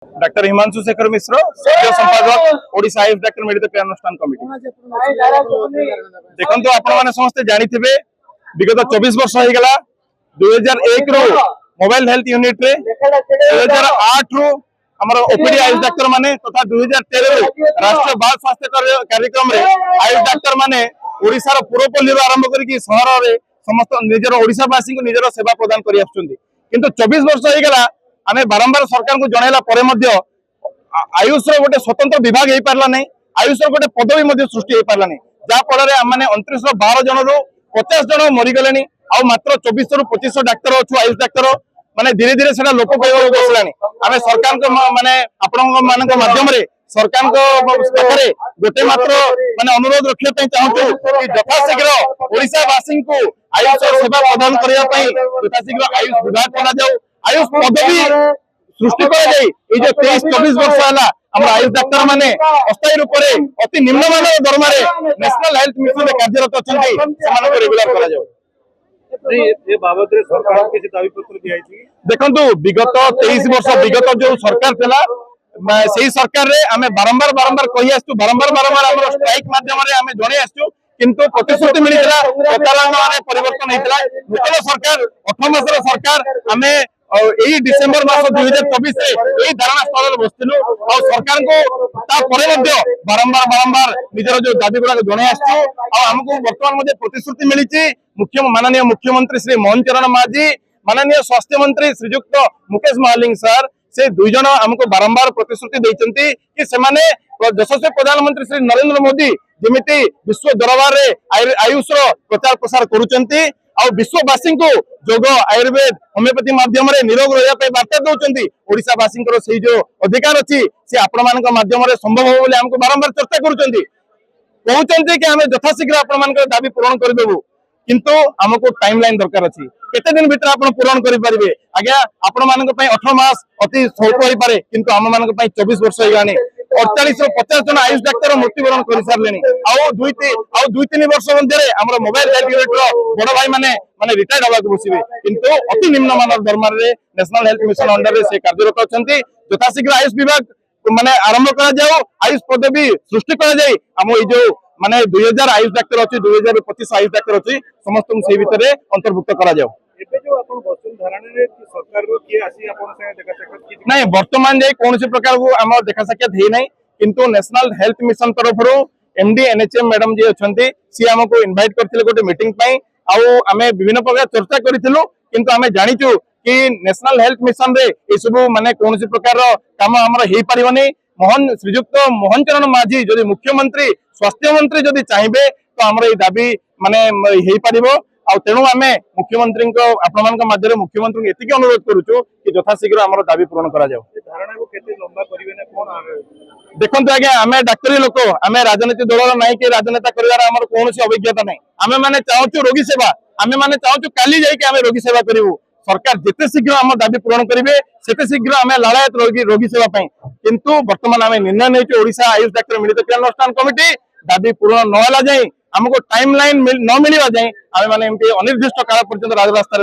Doctor Himanshu Shekhar मिश्र सभ्य संपादक Odisha Ayush doctor medical अनुष्ठान कमिटी। देखो आपण मैंने समस्ते जानी विगत 24 वर्ष हो गला 2001 रु मोबाइल हेल्थ यूनिट रे 2008 रु हमर ओपीडी आयुष डाक्टर माने तथा 2013 रु राष्ट्रीय बाल स्वास्थ्य कार्यक्रम रे आयुष डाक्टर माने ओडिसा रो पुरोपल्ली आरंभ करके शहर रे समस्त निजर ओडिसावासी को निजर सेवा प्रदान करि आछुंती। किंतु 24 वर्ष हो गला आमे बारंबार सरकार को जनैला परे मध्य आयुष रो गोटे स्वतंत्र विभाग हो पारला नहीं, आयुष रो गोटे पदवी मध्य सृष्टि हो पारला नहीं, जा फल आम 2912 जन रु 50 जन मरीगले आ मात्र 24 रु 25 डाक्तर अच्छु आयुष डाक्तर माने धीरे धीरे से लोक कहलानी। आम सरकार माने आपण माध्यम सरकार गोटे मात्र माने अनुरोध रखा चाहूँ कि यथाशीघ्र ओडिशावासी को आयुष सेवा प्रदान करने यथाशीघ्र आयुष विभाग करा जाऊ, आयुष पदवी सृष्टि कर 23-24 वर्ष है आयुष डाक्तर माने अस्थायी रूप से अति निम्नमान दरमा नेशनल हेल्थ मिशन कार्यरत अच्छा रेगुलर करा जाऊ। देखो विगत 23 वर्ष विगत जो सरकार थिला से सरकार रे आमे बारंबार कही आसु बारंबार स्ट्राइक माध्यम रे आमे जणे आसु किंतु प्रतिश्रुति मिलितला प्रचारण माने परिवर्तन हेतला। नूतन सरकार 8 मासर सरकार आमे एई डिसेंबर मास 2024 रे एई धारणा स्थल बसथिलु और सरकार को ता परे मध्य बारंबार निजर जो दाबी गुडा जणे आसु और हमको वर्तमान मध्ये प्रतिश्रुति मिलिछि। माननीय मुख्यमंत्री श्री मोहन चरण मांझी, माननीय स्वास्थ्य मंत्री श्रीजुक्त मुकेश महालिंग सर से दुई जन हमको बारंबार प्रतिश्रुति देइचंती कि सेमाने यशस्वी प्रधानमंत्री श्री नरेंद्र मोदी जेमिति विश्व दरबार रे आयुष रो प्रचार प्रसार करूचंती और विश्ववासी को योग आयुर्वेद होमियोपैथी माध्यम रे निरोग रहिया पे वार्ता दउचंती। ओडिशावासी को सेही जो अधिकार अछि से आपण मानक माध्यम रे संभव हो बोले हमको बारंबार चर्चा करूचंती, कहउचंती कि हमें यथाशीघ्र आपण मानक दाबी पूर्ण कर देबो किंतु हमको टाइमलाइन दरकार अछि केते दिन भीतर आपण पूर्ण करि परिबे। आज्ञा आपण मानक पई 18 मास अति स्वल्प होई पारे किंतु हम मानक पई 24 वर्ष हो गानी 48 50 जन आयुष डाक्टर मृत्युवरण कर सारलेनी आउ 2-3 वर्ष मध्य हमर मोबाइल हेल्थ यूनिट रो बड़ भाई माने रिटायर्ड होगा बसिबे किंतु अति निम्न मानव दरमा रे नेशनल हेल्थ मिशन अंडर रे से कार्यरत अछंती। यथाशीघ्र आयुष विभाग माने आरंभ करा जाओ, आयुष पदवी सृष्टि करा जाय हम ए जो माने 2000 आयुष डाक्टर अछि 2025 आयुष डाक्टर अछि समस्त से भीतर अंतर्भुक्त करा जाओ। एबे जो आपण बसुन धारणा रे कि सरकार को किए आसी आपण से देखा साक्षात की नहीं वर्तमान जे कोनोसी प्रकार को हम देखा साक्षात हे नहीं किंतु नेशनल हेल्थ मिशन तरफ रो एमडी एनएचएम मैडम जे अछंती सी हमको इनवाइट करथिले गोटे मीटिंग पई आउ हमें विभिन्न प्रकार चर्चा करिथिलु किंतु हमें जानिचु कि नेशनल हेल्थ मिशन रे ए सब माने कोनोसी प्रकार काम हमर हे परिबनी। श्रीजुक्त मोहन चरण मांझी जदि मुख्यमंत्री स्वास्थ्य मंत्री जदि चाहिए तो हमर ए दाबी माने हे परिबो आ तेणु आम मुख्यमंत्री आपण माध्यम मुख्यमंत्री एति अनुरोध करूछु कि यथाशीघ्र हमर दाबी पूर्ण करा जाओ। धारणा को केते लंबा करिवे ना कोन देखो आज्ञा आम डाक्तरी लोक आम राजनीति दल ना कि राजनेता कर कौन अभिज्ञता ना आम मैंने चाहूँ रोगी सेवा आम मैंने चाहूँ काली जाकि रोगी सेवा करूँ सरकार जिते शीघ्र आम दाबी पूरण करेंगे सेते शीघ्र आम लालायत रोगी सेवा किंतु वर्तमान आम निर्णय नहीं ओडिशा आयुष डाक्टर मेडिकल अनुष्ठान कमिटी दाबी पूरण नहला जाए हमको टाइम लाइन न मिलवा जाए आम मैंने अनिर्दिष्ट काल पर्यंत राजरास्ता